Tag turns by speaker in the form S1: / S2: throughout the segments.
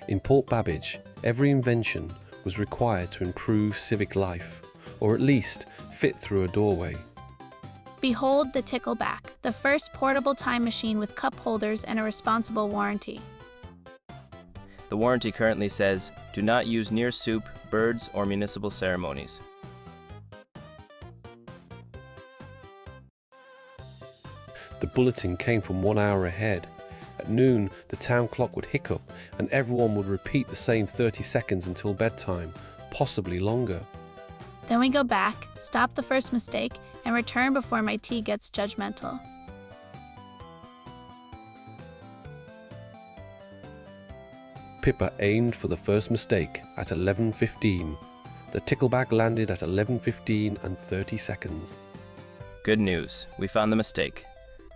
S1: In Port Babbage, every invention was required to improve civic life, or at least fit through a doorway.
S2: Behold the Tickleback, the first portable time machine with cup holders and a responsible warranty.
S3: The warranty currently says, do not use near soup, birds, or municipal ceremonies.
S1: The bulletin came from 1 hour ahead. At noon, the town clock would hiccup and everyone would repeat the same 30 seconds until bedtime, possibly longer.
S2: Then we go back, stop the first mistake, and return before my tea gets judgmental.
S1: Pippa aimed for the first mistake at 11:15. The Tickleback landed at 11:15 and 30 seconds.
S3: Good news, we found the mistake.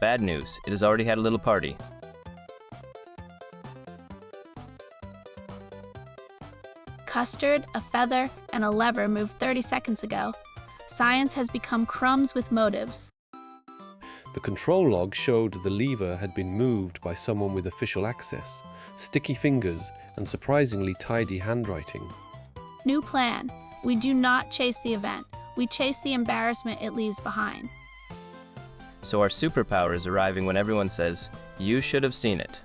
S3: Bad news, it has already had a little party.
S2: Custard, a feather, and a lever moved 30 seconds ago. Science has become crumbs with motives.
S1: The control log showed the lever had been moved by someone with official access, sticky fingers, and surprisingly tidy handwriting.
S2: New plan. We do not chase the event. We chase the embarrassment it leaves behind.
S3: So our superpower is arriving when everyone says, you should have seen it.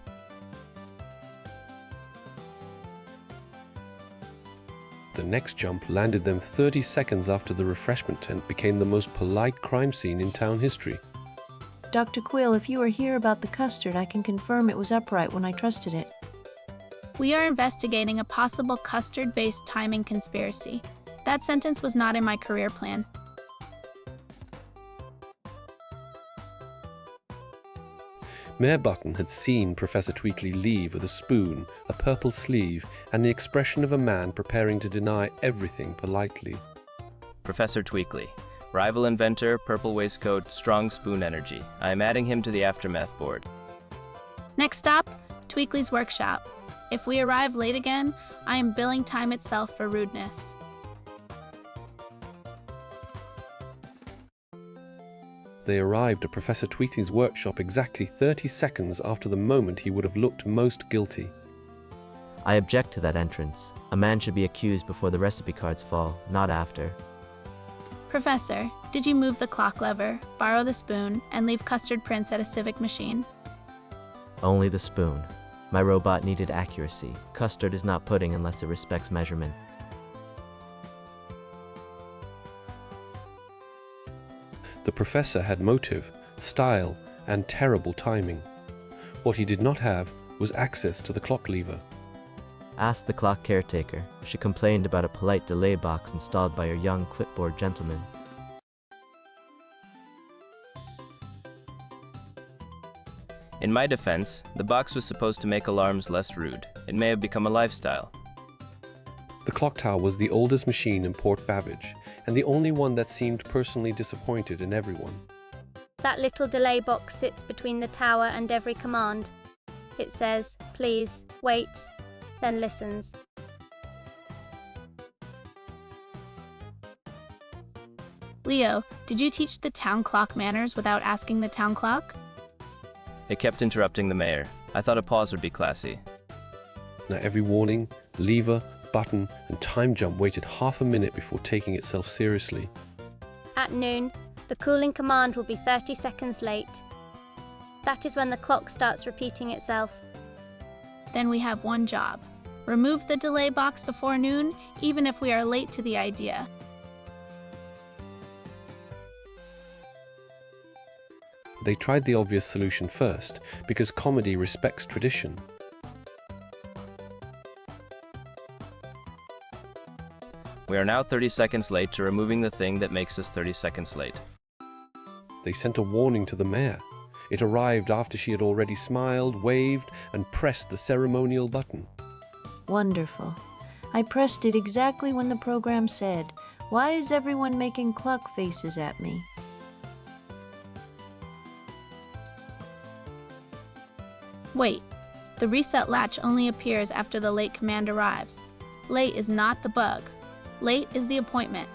S1: The next jump landed them 30 seconds after the refreshment tent became the most polite crime scene in town history.
S4: Dr. Quill, if you are here about the custard, I can confirm it was upright when I trusted it.
S2: We are investigating a possible custard-based timing conspiracy. That sentence was not in my career plan.
S1: Mayor Button had seen Professor Tweakley leave with a spoon, a purple sleeve, and the expression of a man preparing to deny everything politely.
S3: Professor Tweakley, rival inventor, purple waistcoat, strong spoon energy. I am adding him to the aftermath board.
S2: Next stop, Tweakley's workshop. If we arrive late again, I am billing time itself for rudeness.
S1: They arrived at Professor Tweakley's workshop exactly 30 seconds after the moment he would have looked most guilty.
S5: I object to that entrance. A man should be accused before the recipe cards fall, not after.
S2: Professor, did you move the clock lever, borrow the spoon, and leave custard prints at a civic machine?
S5: Only the spoon. My robot needed accuracy. Custard is not pudding unless it respects measurement.
S1: The professor had motive, style, and terrible timing. What he did not have was access to the clock lever.
S5: Ask the clock caretaker. She complained about a polite delay box installed by her young clipboard gentleman.
S3: In my defense, the box was supposed to make alarms less rude. It may have become a lifestyle.
S1: The clock tower was the oldest machine in Port Babbage, and the only one that seemed personally disappointed in everyone.
S6: That little delay box sits between the tower and every command. It says, please, waits, then listens.
S2: Leo, did you teach the town clock manners without asking the town clock?
S3: It kept interrupting the mayor. I thought a pause would be classy.
S1: Now every warning, lever, button, and time jump waited half a minute before taking itself seriously.
S6: At noon, the cooling command will be 30 seconds late. That is when the clock starts repeating itself.
S2: Then we have one job. Remove the delay box before noon, even if we are late to the idea.
S1: They tried the obvious solution first, because comedy respects tradition.
S3: We are now 30 seconds late to removing the thing that makes us 30 seconds late.
S1: They sent a warning to the mayor. It arrived after she had already smiled, waved, and pressed the ceremonial button.
S4: Wonderful. I pressed it exactly when the program said, "Why is everyone making cluck faces at me?"
S2: Wait, the reset latch only appears after the late command arrives. Late is not the bug. Late is the appointment.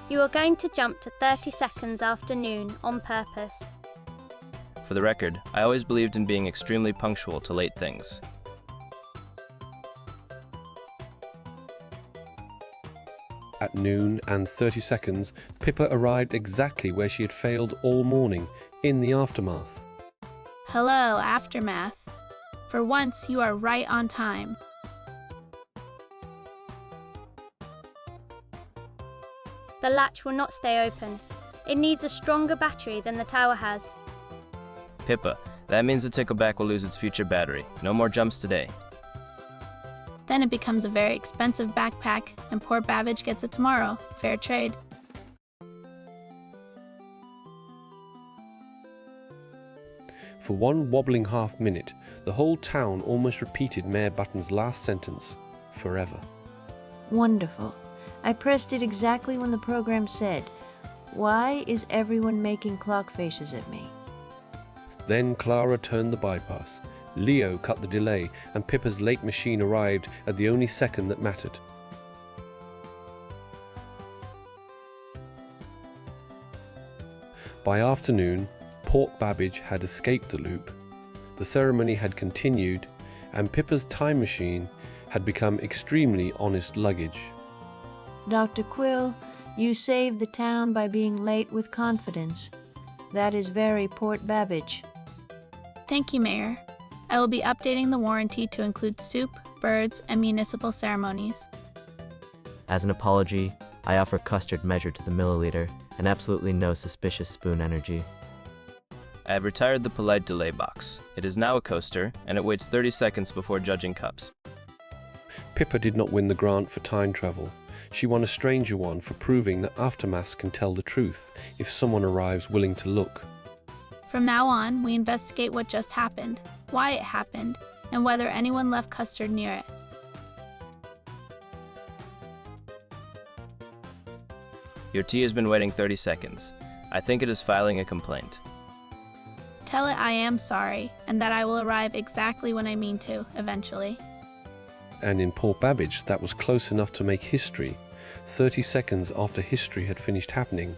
S6: You are going to jump to 30 seconds after noon on purpose.
S3: For the record, I always believed in being extremely punctual to late things.
S1: At noon and 30 seconds, Pippa arrived exactly where she had failed all morning, in the aftermath.
S2: Hello, Aftermath. For once, you are right on time.
S6: The latch will not stay open. It needs a stronger battery than the tower has.
S3: Pippa, that means the tickleback will lose its future battery. No more jumps today.
S2: Then it becomes a very expensive backpack, and poor Babbage gets it tomorrow. Fair trade.
S1: For one wobbling half minute, the whole town almost repeated Mayor Button's last sentence, forever.
S4: Wonderful. I pressed it exactly when the program said, "Why is everyone making clock faces at me?"
S1: Then Clara turned the bypass, Leo cut the delay, and Pippa's late machine arrived at the only second that mattered. By afternoon, Port Babbage had escaped the loop, the ceremony had continued, and Pippa's time machine had become extremely honest luggage.
S4: Dr. Quill, you saved the town by being late with confidence. That is very Port Babbage.
S2: Thank you, Mayor. I will be updating the warranty to include soup, birds, and municipal ceremonies.
S5: As an apology, I offer custard measured to the milliliter and absolutely no suspicious spoon energy.
S3: I have retired the polite delay box. It is now a coaster, and it waits 30 seconds before judging cups.
S1: Pippa did not win the grant for time travel. She won a stranger one for proving that aftermaths can tell the truth if someone arrives willing to look.
S2: From now on, we investigate what just happened, why it happened, and whether anyone left custard near it.
S3: Your tea has been waiting 30 seconds. I think it is filing a complaint.
S2: Tell it I am sorry, and that I will arrive exactly when I mean to, eventually.
S1: And in Port Babbage, that was close enough to make history. 30 seconds after history had finished happening,